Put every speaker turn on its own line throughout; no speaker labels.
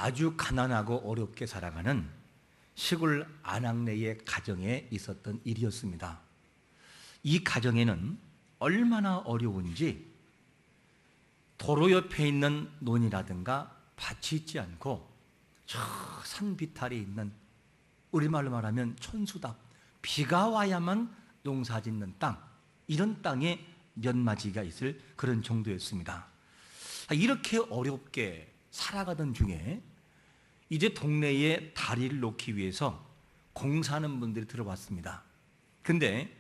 아주 가난하고 어렵게 살아가는 시골 안악내의 가정에 있었던 일이었습니다. 이 가정에는 얼마나 어려운지 도로 옆에 있는 논이라든가 밭이 있지 않고 저 산 비탈이 있는, 우리말로 말하면 천수답, 비가 와야만 농사 짓는 땅, 이런 땅에 몇 마지가 있을 그런 정도였습니다. 이렇게 어렵게 살아가던 중에 이제 동네에 다리를 놓기 위해서 공사하는 분들이 들어왔습니다. 근데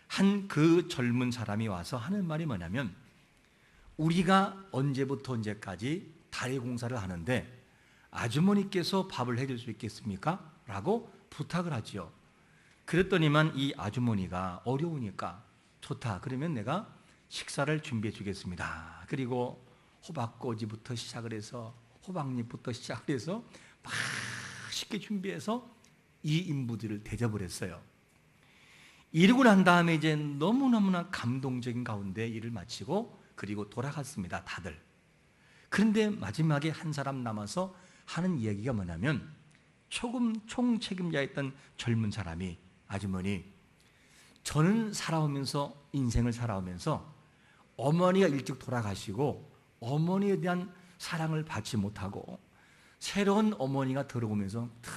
한 그 젊은 사람이 와서 하는 말이 뭐냐면, 우리가 언제부터 언제까지 다리 공사를 하는데 아주머니께서 밥을 해줄 수 있겠습니까? 라고 부탁을 하지요. 그랬더니만 이 아주머니가 어려우니까 좋다, 그러면 내가 식사를 준비해 주겠습니다. 그리고 호박꼬지부터 시작을 해서 호박잎부터 시작을 해서 맛있게 준비해서 이 인부들을 대접을 했어요. 이러고 난 다음에 이제 너무너무나 감동적인 가운데 일을 마치고 그리고 돌아갔습니다, 다들. 그런데 마지막에 한 사람 남아서 하는 이야기가 뭐냐면, 총책임자였던 젊은 사람이, 아주머니, 저는 살아오면서, 인생을 살아오면서 어머니가 일찍 돌아가시고 어머니에 대한 사랑을 받지 못하고 새로운 어머니가 들어오면서 다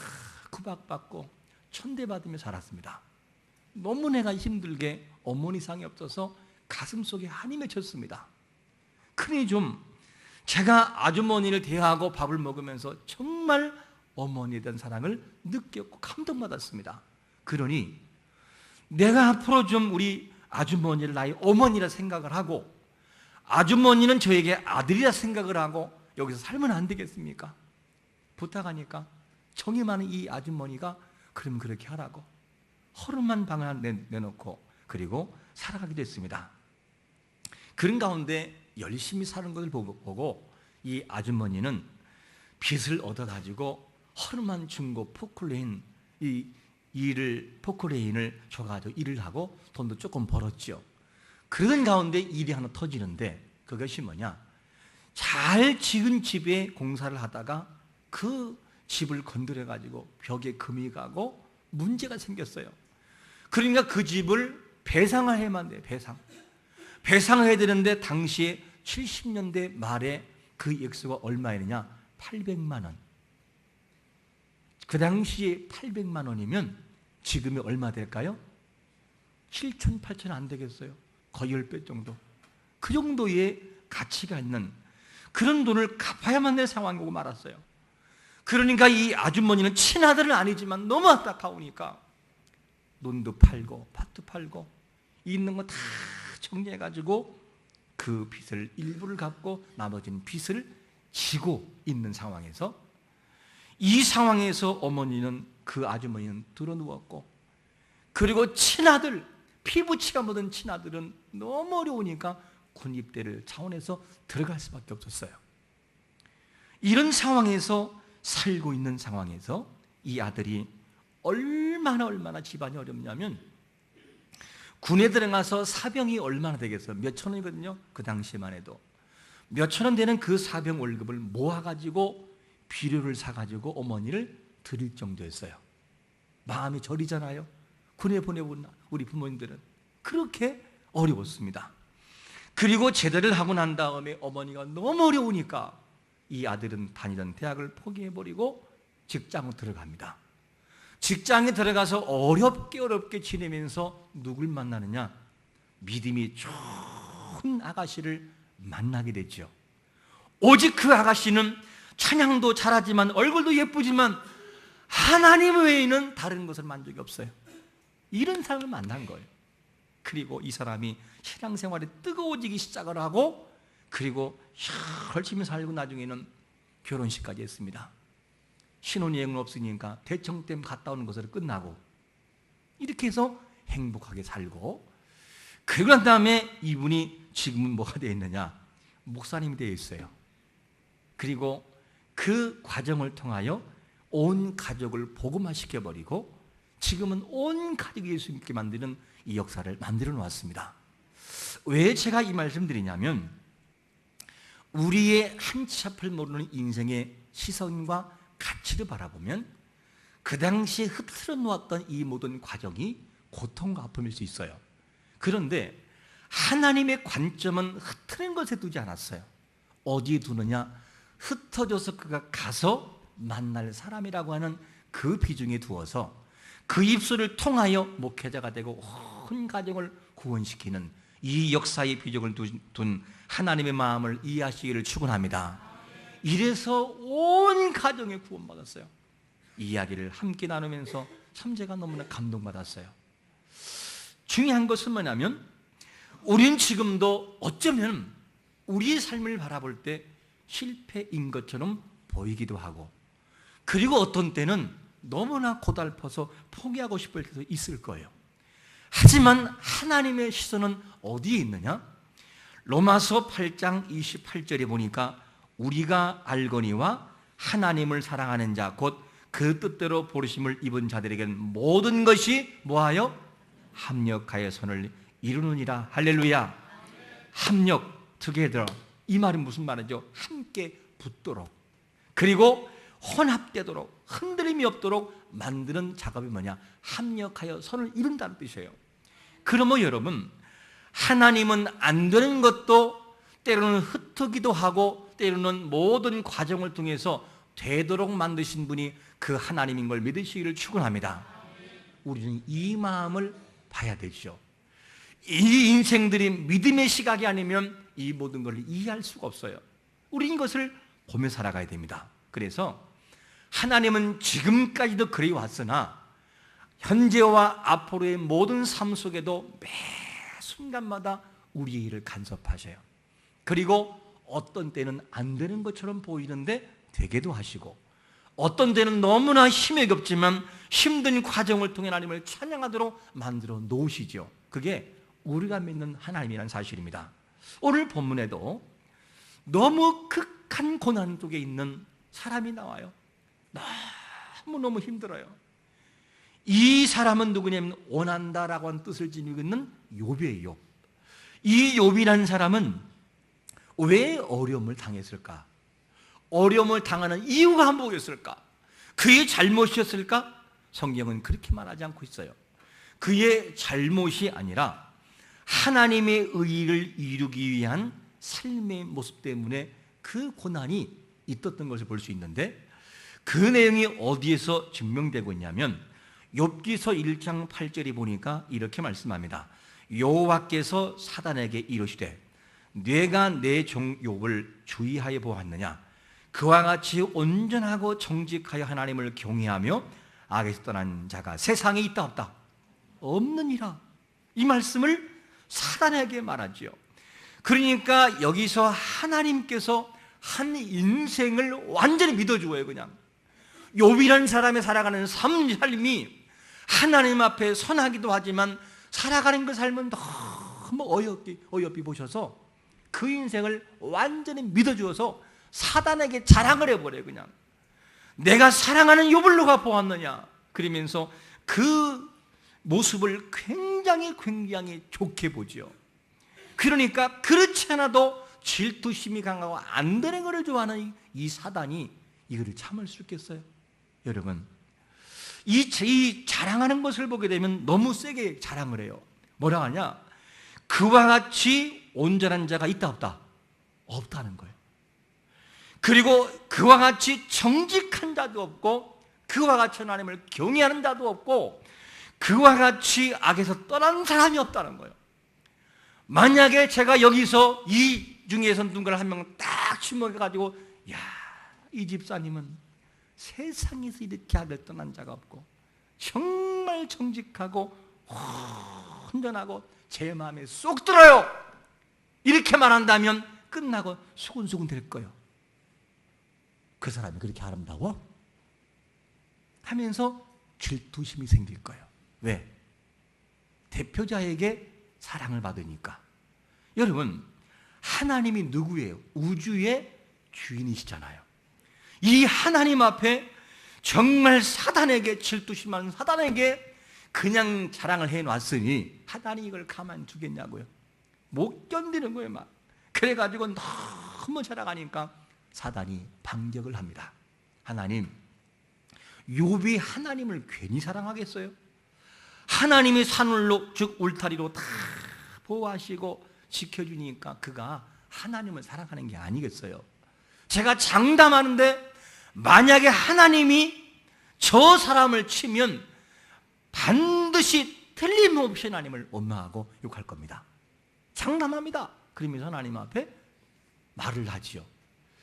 구박받고 천대받으며 살았습니다. 너무 내가 힘들게 어머니상이 없어서 가슴속에 한이 맺혔습니다. 그러니 좀 제가 아주머니를 대하고 밥을 먹으면서 정말 어머니에 대한 사랑을 느꼈고 감동받았습니다. 그러니 내가 앞으로 좀 우리 아주머니를 나의 어머니라 생각을 하고 아주머니는 저에게 아들이라 생각을 하고 여기서 살면 안 되겠습니까? 부탁하니까 정이 많은 이 아주머니가 그럼 그렇게 하라고 허름한 방을 하나 내놓고 그리고 살아가게 됐습니다. 그런 가운데 열심히 사는 것을 보고 이 아주머니는 빚을 얻어가지고 허름한 중고 포클레인 포클레인을 줘가지고 일을 하고 돈도 조금 벌었죠. 그런 가운데 일이 하나 터지는데, 그것이 뭐냐, 잘 지은 집에 공사를 하다가 그 집을 건드려가지고 벽에 금이 가고 문제가 생겼어요. 그러니까 그 집을 배상을 해야만 돼요. 배상을 해야 되는데 당시에 70년대 말에 그 액수가 얼마였느냐, 800만 원. 그 당시에 800만 원이면 지금이 얼마 될까요? 7천, 8천 안 되겠어요. 거의 10배 정도. 그 정도의 가치가 있는 그런 돈을 갚아야만 될 상황이 오고 말았어요. 그러니까 이 아주머니는 친아들은 아니지만 너무 안타까우니까 논도 팔고 밭도 팔고 있는 거 다 정리해가지고 그 빚을 일부를 갚고 나머지는 빚을 지고 있는 상황에서, 이 상황에서 어머니는, 그 아주머니는 드러누웠고, 그리고 친아들, 피부치가 묻은 친아들은 너무 어려우니까 군입대를 차원해서 들어갈 수밖에 없었어요. 이런 상황에서 살고 있는 상황에서 이 아들이 얼마나 집안이 어렵냐면, 군에 들어가서 사병이 얼마나 되겠어요? 몇천 원이거든요. 그 당시만 해도 몇천 원 되는 그 사병 월급을 모아가지고 비료를 사가지고 어머니를 드릴 정도였어요. 마음이 저리잖아요. 군에 보내본 우리 부모님들은 그렇게 어려웠습니다. 그리고 제대를 하고 난 다음에 어머니가 너무 어려우니까 이 아들은 다니던 대학을 포기해버리고 직장으로 들어갑니다. 직장에 들어가서 어렵게 지내면서 누굴 만나느냐, 믿음이 좋은 아가씨를 만나게 됐죠. 오직 그 아가씨는 찬양도 잘하지만 얼굴도 예쁘지만 하나님 외에는 다른 것을 만족이 없어요. 이런 사람을 만난 거예요. 그리고 이 사람이 신앙생활에 뜨거워지기 시작을 하고, 그리고 열심히 살고 나중에는 결혼식까지 했습니다. 신혼여행은 없으니까 대청댐 갔다 오는 것으로 끝나고, 이렇게 해서 행복하게 살고, 그리고 난 다음에 이분이 지금은 뭐가 되어 있느냐, 목사님이 되어 있어요. 그리고 그 과정을 통하여 온 가족을 복음화시켜버리고 지금은 온 가족이 예수 믿게 만드는 이 역사를 만들어 놓았습니다. 왜 제가 이 말씀 드리냐면, 우리의 한 치 앞을 모르는 인생의 시선과 가치를 바라보면 그 당시에 흐트러 놓았던 이 모든 과정이 고통과 아픔일 수 있어요. 그런데 하나님의 관점은 흩어진 것에 두지 않았어요. 어디에 두느냐? 흩어져서 그가 가서 만날 사람이라고 하는 그 비중에 두어서 그 입술을 통하여 목회자가 되고 온 가정을 구원시키는 이 역사의 비중을 둔 하나님의 마음을 이해하시기를 축원합니다. 이래서 온 가정에 구원받았어요. 이 이야기를 함께 나누면서 참 제가 너무나 감동받았어요. 중요한 것은 뭐냐면 우리는 지금도 어쩌면 우리의 삶을 바라볼 때 실패인 것처럼 보이기도 하고, 그리고 어떤 때는 너무나 고달퍼서 포기하고 싶을 때도 있을 거예요. 하지만 하나님의 시선은 어디에 있느냐? 로마서 8장 28절에 보니까 우리가 알거니와 하나님을 사랑하는 자 곧 그 뜻대로 부르심을 입은 자들에게는 모든 것이 뭐하여? 합력하여 선을 이루느니라. 할렐루야. 합력, together. 이 말은 무슨 말이죠? 함께 붙도록, 그리고 혼합되도록, 흔들림이 없도록 만드는 작업이 뭐냐? 합력하여 선을 이룬다는 뜻이에요. 그러면 여러분, 하나님은 안 되는 것도 때로는 흩어기도 하고 때로는 모든 과정을 통해서 되도록 만드신 분이 그 하나님인 걸 믿으시기를 축원합니다. 우리는 이 마음을 봐야 되죠. 이 인생들이 믿음의 시각이 아니면 이 모든 걸 이해할 수가 없어요. 우리는 이것을 보며 살아가야 됩니다. 그래서 하나님은 지금까지도 그래 왔으나 현재와 앞으로의 모든 삶 속에도 매 순간마다 우리의 일을 간섭하셔요. 그리고 어떤 때는 안 되는 것처럼 보이는데 되게도 하시고, 어떤 때는 너무나 힘이 없지만 힘든 과정을 통해 하나님을 찬양하도록 만들어 놓으시죠. 그게 우리가 믿는 하나님이라는 사실입니다. 오늘 본문에도 너무 극한 고난 속에 있는 사람이 나와요. 너무너무 힘들어요. 이 사람은 누구냐면 원한다라고 하는 뜻을 지니고 있는 욥이에요. 욥. 이 욥이라는 사람은 왜 어려움을 당했을까? 어려움을 당하는 이유가 뭐였을까? 그의 잘못이었을까? 성경은 그렇게 말하지 않고 있어요. 그의 잘못이 아니라 하나님의 의를 이루기 위한 삶의 모습 때문에 그 고난이 있었던 것을 볼 수 있는데, 그 내용이 어디에서 증명되고 있냐면 욥기서 1장 8절에 보니까 이렇게 말씀합니다. 여호와께서 사단에게 이르시되 내가 내 종 욥을 주의하여 보았느냐? 그와 같이 온전하고 정직하여 하나님을 경외하며 악에서 떠난 자가 세상에 있다 없다? 없느니라. 이 말씀을 사단에게 말하지요. 그러니까 여기서 하나님께서 한 인생을 완전히 믿어주어요. 그냥 욥이라는 사람이 살아가는 삶이 하나님 앞에 선하기도 하지만 살아가는 그 삶은 너무 어여삐 보셔서 그 인생을 완전히 믿어주어서 사단에게 자랑을 해버려요. 그냥 내가 사랑하는 욥을 누가 보았느냐, 그러면서 그 모습을 굉장히 좋게 보죠. 그러니까 그렇지 않아도 질투심이 강하고 안 되는 것을 좋아하는 이 사단이 이거를 참을 수 있겠어요? 여러분, 이 자랑하는 것을 보게 되면 너무 세게 자랑을 해요. 뭐라 하냐? 그와 같이 온전한 자가 있다 없다? 없다는 거예요. 그리고 그와 같이 정직한 자도 없고, 그와 같이 하나님을 경외하는 자도 없고, 그와 같이 악에서 떠난 사람이 없다는 거예요. 만약에 제가 여기서 이 중에서 누군가를 한 명 딱 지목해가지고, 야, 이 집사님은 세상에서 이렇게 악을 떠난 자가 없고 정말 정직하고 온전하고 제 마음에 쏙 들어요, 이렇게 말한다면 끝나고 수근수근 될 거예요. 그 사람이 그렇게 아름다워? 하면서 질투심이 생길 거예요. 왜? 대표자에게 사랑을 받으니까. 여러분, 하나님이 누구예요? 우주의 주인이시잖아요. 이 하나님 앞에 정말 사단에게 질투심하는 사단에게 그냥 자랑을 해놨으니 하나님이 이걸 가만 두겠냐고요. 못 견디는 거예요. 막 그래가지고 너무 자랑하니까 사단이 반격을 합니다. 하나님, 욥이 하나님을 괜히 사랑하겠어요? 하나님이 산울로 즉 울타리로 다 보호하시고 지켜주니까 그가 하나님을 사랑하는 게 아니겠어요? 제가 장담하는데 만약에 하나님이 저 사람을 치면 반드시 틀림없이 하나님을 원망하고 욕할 겁니다. 장담합니다. 그러면서 하나님 앞에 말을 하지요.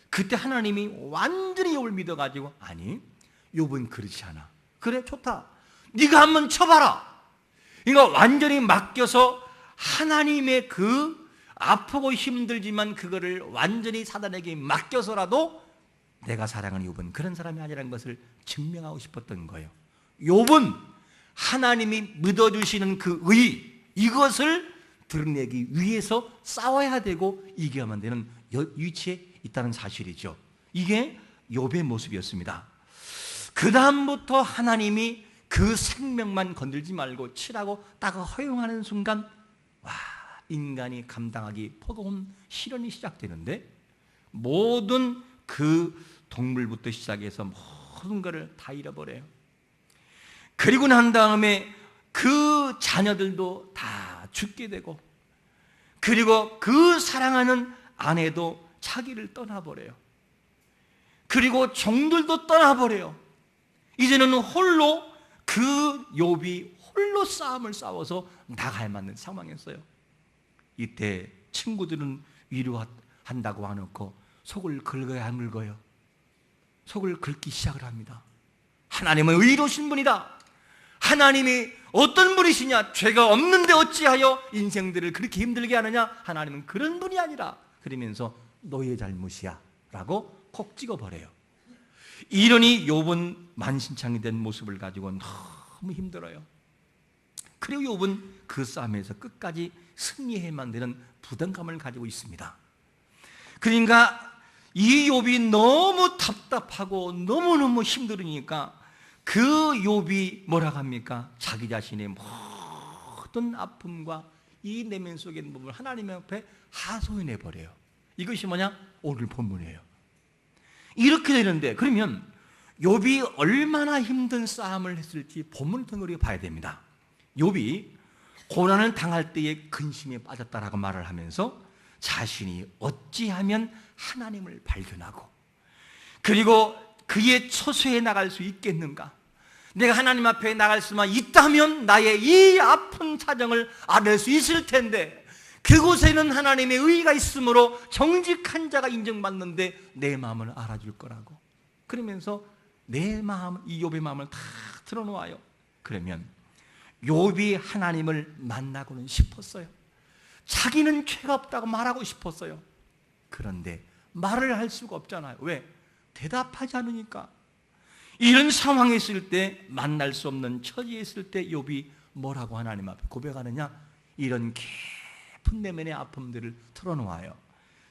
그때 하나님이 완전히 욥을 믿어가지고 아니, 욥은 그렇지 않아. 그래, 좋다. 네가 한번 쳐봐라. 이거 완전히 맡겨서 하나님의 그 아프고 힘들지만 그거를 완전히 사단에게 맡겨서라도 내가 사랑하는 욥은 그런 사람이 아니라는 것을 증명하고 싶었던 거예요. 욥은 하나님이 믿어주시는 그 의, 이것을 드러내기 위해서 싸워야 되고 이겨야만 되는 위치에 있다는 사실이죠. 이게 욥의 모습이었습니다. 그 다음부터 하나님이 그 생명만 건들지 말고 치라고 딱 허용하는 순간 와, 인간이 감당하기 버거운 시련이 시작되는데 모든 그 동물부터 시작해서 모든 것을 다 잃어버려요. 그리고 난 다음에 그 자녀들도 다 죽게 되고 그리고 그 사랑하는 아내도 자기를 떠나버려요. 그리고 종들도 떠나버려요. 이제는 홀로 그 욥이 홀로 싸움을 싸워서 나가야 맞는 상황이었어요. 이때 친구들은 위로한다고 하놓고 속을 긁어야 안 긁어요? 속을 긁기 시작을 합니다. 하나님은 의로우신 분이다. 하나님이 어떤 분이시냐? 죄가 없는데 어찌하여 인생들을 그렇게 힘들게 하느냐? 하나님은 그런 분이 아니라 그러면서 너의 잘못이야 라고 콕 찍어버려요. 이러니 욥은 만신창이 된 모습을 가지고 너무 힘들어요. 그리고 욥은 그 싸움에서 끝까지 승리해야만 되는 부담감을 가지고 있습니다. 그러니까 이 욥이 너무 답답하고 너무너무 힘들으니까 그 욥이 뭐라고 합니까? 자기 자신의 모든 아픔과 이 내면 속에 있는 부분을 하나님 앞에 하소연해 버려요. 이것이 뭐냐? 오늘 본문이에요. 이렇게 되는데 그러면 욥이 얼마나 힘든 싸움을 했을지 본문을 통해 우리가 봐야 됩니다. 욥이 고난을 당할 때에 근심에 빠졌다라고 말을 하면서 자신이 어찌하면 하나님을 발견하고 그리고 그의 처소에 나갈 수 있겠는가? 내가 하나님 앞에 나갈 수만 있다면 나의 이 아픈 사정을 알을 수 있을 텐데 그곳에는 하나님의 의의가 있으므로 정직한 자가 인정받는데 내 마음을 알아줄 거라고. 그러면서 내 마음, 이 욥의 마음을 다 틀어놓아요. 그러면 욥이 하나님을 만나고는 싶었어요. 자기는 죄가 없다고 말하고 싶었어요. 그런데 말을 할 수가 없잖아요. 왜? 대답하지 않으니까. 이런 상황에 있을 때, 만날 수 없는 처지에 있을 때 욥이 뭐라고 하나님 앞에 고백하느냐? 이런 깊은 내면의 아픔들을 털어놓아요.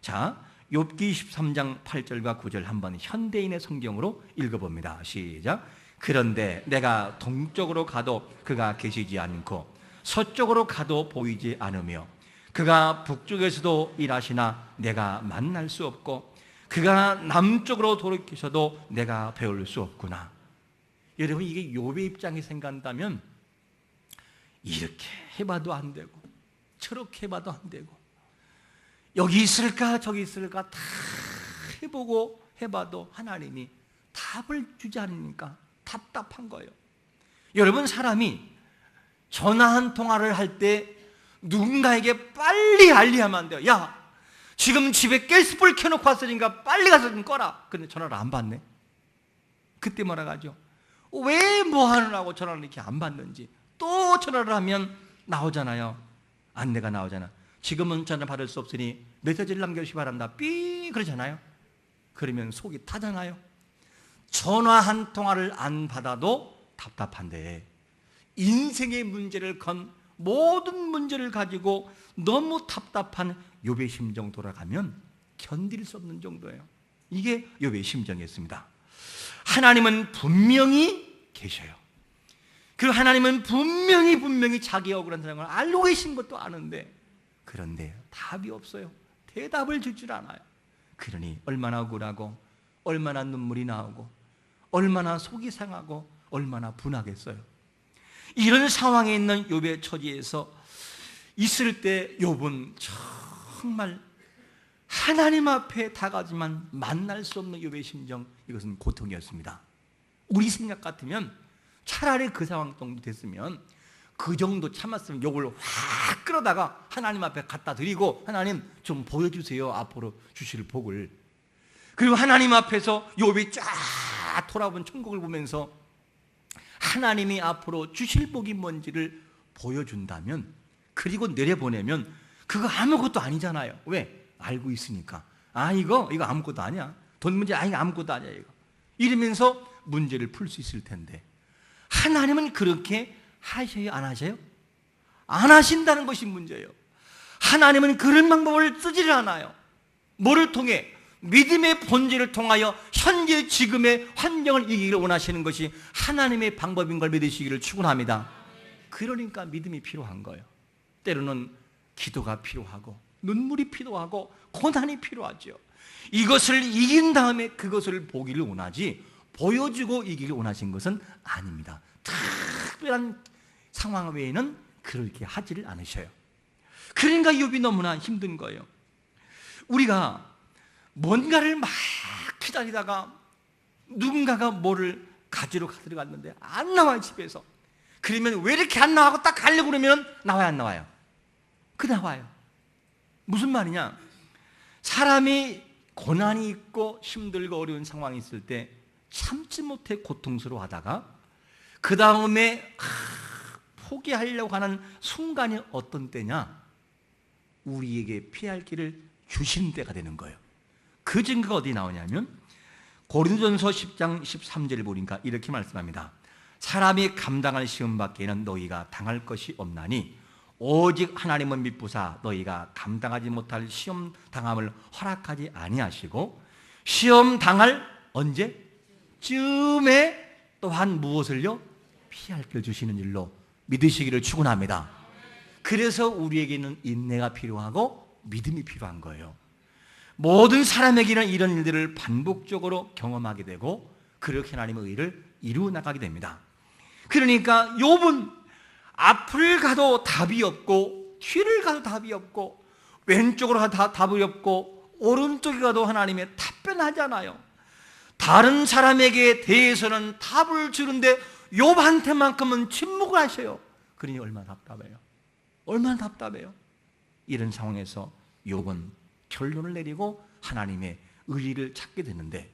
자, 욥기 23장 8절과 9절 한번 현대인의 성경으로 읽어봅니다. 시작. 그런데 내가 동쪽으로 가도 그가 계시지 않고 서쪽으로 가도 보이지 않으며 그가 북쪽에서도 일하시나 내가 만날 수 없고 그가 남쪽으로 돌이키셔도 내가 배울 수 없구나. 여러분, 이게 욥의 입장이 생각한다면 이렇게 해봐도 안 되고 저렇게 해봐도 안 되고 여기 있을까 저기 있을까 다 해보고 해봐도 하나님이 답을 주지 않으니까 답답한 거예요. 여러분, 사람이 전화 한 통화를 할 때 누군가에게 빨리 알리하면 안 돼요. 야, 지금 집에 가스불 켜놓고 왔으니까 빨리 가서 좀 꺼라. 근데 전화를 안 받네. 그때 뭐라고 하죠? 왜 뭐 하느라고 전화를 이렇게 안 받는지. 또 전화를 하면 나오잖아요. 안내가 나오잖아. 지금은 전화 받을 수 없으니 메시지를 남겨주시기 바랍니다. 삐 그러잖아요. 그러면 속이 타잖아요. 전화 한 통화를 안 받아도 답답한데 인생의 문제를 건 모든 문제를 가지고 너무 답답한 욥의 심정 돌아가면 견딜 수 없는 정도예요. 이게 욥의 심정이었습니다. 하나님은 분명히 계셔요. 그 하나님은 분명히 자기의 억울한 사정을 알고 계신 것도 아는데 그런데 답이 없어요. 대답을 줄 줄 알아요. 그러니 얼마나 억울하고 얼마나 눈물이 나오고 얼마나 속이 상하고 얼마나 분하겠어요. 이런 상황에 있는 욥의 처지에서 있을 때 욥은 정말 하나님 앞에 다가지만 만날 수 없는 욥의 심정, 이것은 고통이었습니다. 우리 생각 같으면 차라리 그 상황 정도 됐으면 그 정도 참았으면 욥을 확 끌어다가 하나님 앞에 갖다 드리고, 하나님 좀 보여주세요, 앞으로 주실 복을. 그리고 하나님 앞에서 욥이 쫙 돌아본 천국을 보면서 하나님이 앞으로 주실 복이 뭔지를 보여준다면, 그리고 내려보내면 그거 아무것도 아니잖아요. 왜? 알고 있으니까. 이거 아무것도 아니야. 돈 문제 아무것도 아니야, 이거. 이러면서 문제를 풀 수 있을 텐데, 하나님은 그렇게 하셔요, 안 하셔요? 안 하신다는 것이 문제예요. 하나님은 그런 방법을 쓰지를 않아요. 뭐를 통해? 믿음의 본질을 통하여 현재 지금의 환경을 이기기를 원하시는 것이 하나님의 방법인 걸 믿으시기를 축원합니다. 그러니까 믿음이 필요한 거예요. 때로는 기도가 필요하고 눈물이 필요하고 고난이 필요하죠. 이것을 이긴 다음에 그것을 보기를 원하지, 보여주고 이기를 원하신 것은 아닙니다. 특별한 상황 외에는 그렇게 하지를 않으셔요. 그러니까 욥이 너무나 힘든 거예요. 우리가 뭔가를 막 기다리다가 누군가가 뭐를 가지러 들어갔는데 안 나와요, 집에서. 그러면 왜 이렇게 안 나와고 딱 가려고 그러면 나와요, 안 나와요? 나와요. 무슨 말이냐? 사람이 고난이 있고 힘들고 어려운 상황이 있을 때 참지 못해 고통스러워하다가 그 다음에 포기하려고 하는 순간이 어떤 때냐? 우리에게 피할 길을 주시는 때가 되는 거예요. 그 증거가 어디 나오냐면 고린도전서 10장 13절을 보니까 이렇게 말씀합니다. 사람이 감당할 시험 밖에는 너희가 당할 것이 없나니 오직 하나님은 미쁘사 너희가 감당하지 못할 시험 당함을 허락하지 아니하시고 시험 당할 언제? 쯤에 또한 무엇을요? 피할 길을 주시는 일로 믿으시기를 축원합니다. 그래서 우리에게는 인내가 필요하고 믿음이 필요한 거예요. 모든 사람에게는 이런 일들을 반복적으로 경험하게 되고 그렇게 하나님의 의를 이루어 나가게 됩니다. 그러니까 욥은 앞을 가도 답이 없고 뒤를 가도 답이 없고 왼쪽으로 가도 답이 없고 오른쪽에 가도 하나님의 답변하잖아요. 다른 사람에게 대해서는 답을 주는데 욥한테만큼은 침묵을 하셔요. 그러니 얼마나 답답해요. 얼마나 답답해요. 이런 상황에서 욥은 결론을 내리고 하나님의 의를 찾게 되는데,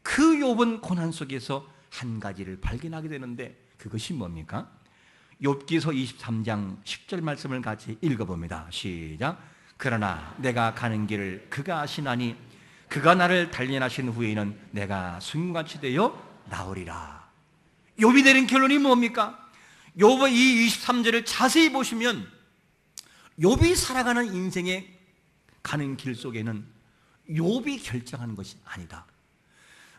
그 욥은 고난 속에서 한 가지를 발견하게 되는데 그것이 뭡니까? 욥기서 23장 10절 말씀을 같이 읽어봅니다. 시작. 그러나 내가 가는 길을 그가 아시나니 그가 나를 단련하신 후에는 내가 순같이 되어 나오리라. 욥이 내린 결론이 뭡니까? 욥의 이 23절을 자세히 보시면 욥이 살아가는 인생의 가는 길 속에는 욥이 결정하는 것이 아니다.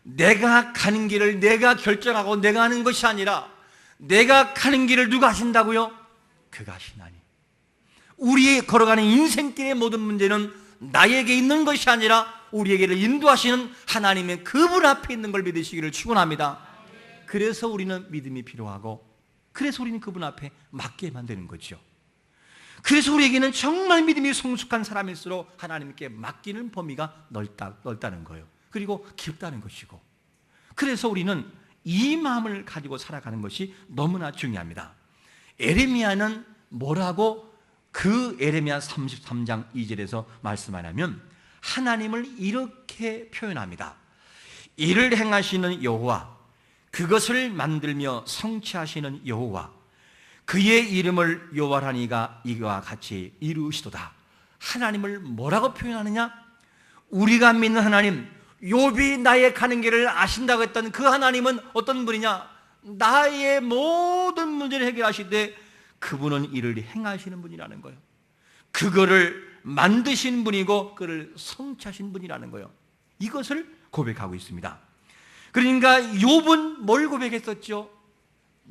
내가 가는 길을 내가 결정하고 내가 하는 것이 아니라 내가 가는 길을 누가 하신다고요? 그가 하시나니. 우리의 걸어가는 인생길의 모든 문제는 나에게 있는 것이 아니라 우리에게를 인도하시는 하나님의 그분 앞에 있는 걸 믿으시기를 축원합니다. 그래서 우리는 믿음이 필요하고 그래서 우리는 그분 앞에 맡게만 되는 거죠. 그래서 우리에게는 정말 믿음이 성숙한 사람일수록 하나님께 맡기는 범위가 넓다는 거예요. 그리고 깊다는 것이고, 그래서 우리는 이 마음을 가지고 살아가는 것이 너무나 중요합니다. 에레미야는 뭐라고 그 에레미야 33장 2절에서 말씀하냐면 하나님을 이렇게 표현합니다. 이를 행하시는 여호와, 그것을 만들며 성취하시는 여호와, 그의 이름을 여호와라니가 이와 같이 이루시도다. 하나님을 뭐라고 표현하느냐? 우리가 믿는 하나님, 욥이 나의 가는 길을 아신다고 했던 그 하나님은 어떤 분이냐? 나의 모든 문제를 해결하시되 그분은 이를 행하시는 분이라는 거예요. 그거를 만드신 분이고 그를 성취하신 분이라는 거예요. 이것을 고백하고 있습니다. 그러니까 욥은 뭘 고백했었죠?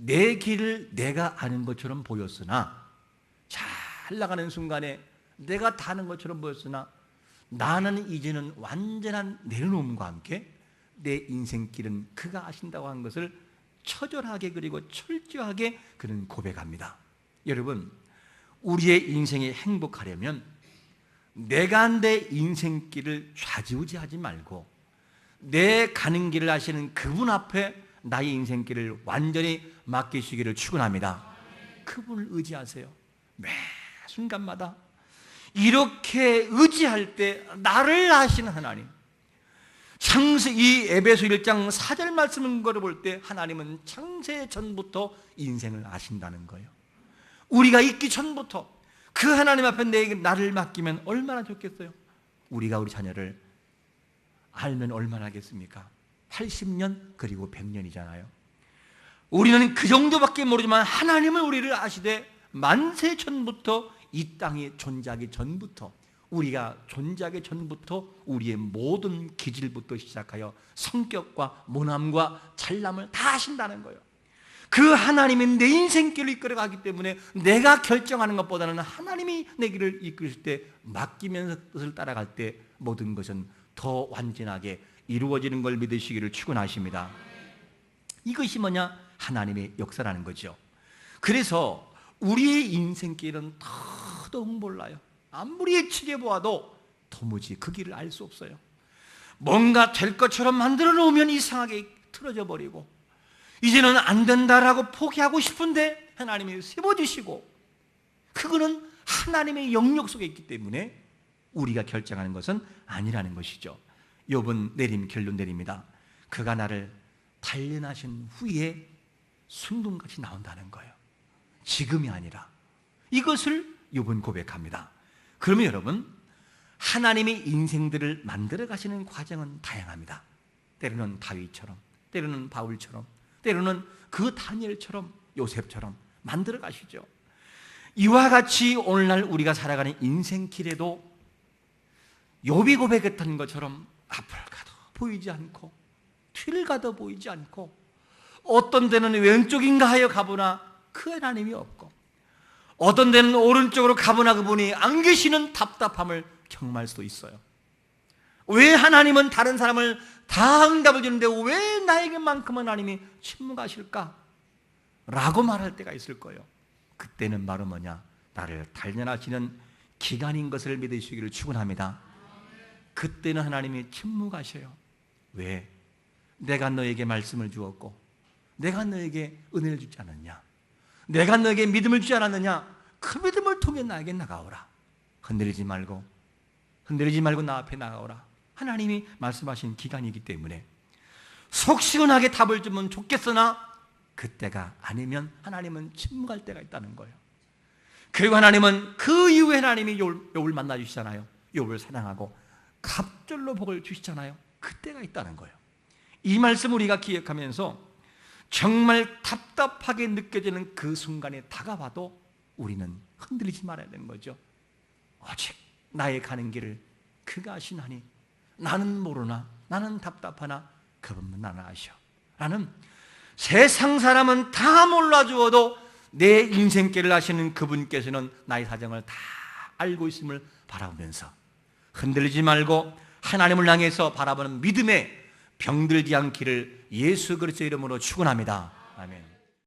내 길을 내가 아는 것처럼 보였으나, 잘 나가는 순간에 내가 다는 것처럼 보였으나 나는 이제는 완전한 내려놓음과 함께 내 인생길은 그가 아신다고 한 것을 처절하게 그리고 철저하게 그는 고백합니다. 여러분, 우리의 인생이 행복하려면 내가 내 인생길을 좌지우지하지 말고 내 가는 길을 아시는 그분 앞에 나의 인생길을 완전히 맡기시기를 축원합니다. 그분을 의지하세요. 매 순간마다 이렇게 의지할 때 나를 아시는 하나님, 창세 이 에베소 1장 4절 말씀을 걸어볼 때 하나님은 창세 전부터 인생을 아신다는 거예요. 우리가 있기 전부터 그 하나님 앞에 나를 맡기면 얼마나 좋겠어요. 우리가 우리 자녀를 알면 얼마나 하겠습니까? 80년 그리고 100년이잖아요. 우리는 그 정도밖에 모르지만 하나님은 우리를 아시되 만세 전부터 이 땅이 존재하기 전부터, 우리가 존재하기 전부터 우리의 모든 기질부터 시작하여 성격과 모남과 잘남을 다 아신다는 거예요. 그 하나님이 내 인생길을 이끌어가기 때문에 내가 결정하는 것보다는 하나님이 내 길을 이끌 때 맡기면서 뜻을 따라갈 때 모든 것은 더 완전하게 이루어지는 걸 믿으시기를 축원하십니다. 이것이 뭐냐? 하나님의 역사라는 거죠. 그래서 우리의 인생길은 더더욱 몰라요. 아무리 지켜보아도 도무지 그 길을 알 수 없어요. 뭔가 될 것처럼 만들어 놓으면 이상하게 틀어져 버리고, 이제는 안 된다라고 포기하고 싶은데 하나님이 세워주시고, 그거는 하나님의 영역 속에 있기 때문에 우리가 결정하는 것은 아니라는 것이죠. 욥은 결론 내립니다. 그가 나를 단련하신 후에 순금같이 나온다는 거예요. 지금이 아니라. 이것을 욥은 고백합니다. 그러면 여러분, 하나님이 인생들을 만들어 가시는 과정은 다양합니다. 때로는 다윗처럼, 때로는 바울처럼, 때로는 그 다니엘처럼, 요셉처럼 만들어 가시죠. 이와 같이 오늘날 우리가 살아가는 인생길에도 욥이 고백했던 것처럼 앞을 가도 보이지 않고 뒤를 가도 보이지 않고 어떤 데는 왼쪽인가 하여 가보나 그 하나님이 없고, 어떤 데는 오른쪽으로 가보나 그분이 안 계시는 답답함을 경험할 수도 있어요. 왜 하나님은 다른 사람을 다 응답을 주는데 왜 나에게만큼은 하나님이 침묵하실까? 라고 말할 때가 있을 거예요. 그때는 바로 뭐냐? 나를 단련하시는 기간인 것을 믿으시기를 축원합니다. 그때는 하나님이 침묵하셔요. 왜? 내가 너에게 말씀을 주었고 내가 너에게 은혜를 주지 않았냐? 내가 너에게 믿음을 주지 않았느냐? 그 믿음을 통해 나에게 나가오라. 흔들리지 말고 나 앞에 나가오라. 하나님이 말씀하신 기간이기 때문에 속 시원하게 답을 주면 좋겠으나 그때가 아니면 하나님은 침묵할 때가 있다는 거예요. 그리고 하나님은 그 이후에 하나님이 욥을 만나주시잖아요. 욥을 사랑하고 갑절로 복을 주시잖아요. 그때가 있다는 거예요. 이 말씀 우리가 기억하면서 정말 답답하게 느껴지는 그 순간에 다가와도 우리는 흔들리지 말아야 되는 거죠. 오직 나의 가는 길을 그가 아시나니 나는 모르나, 나는 답답하나 그분은 나는 아셔. 나는 세상 사람은 다 몰라주어도 내 인생길을 아시는 그분께서는 나의 사정을 다 알고 있음을 바라보면서 흔들리지 말고 하나님을 향해서 바라보는 믿음의 병들지 않기를 예수 그리스도의 이름으로 축원합니다. 아멘.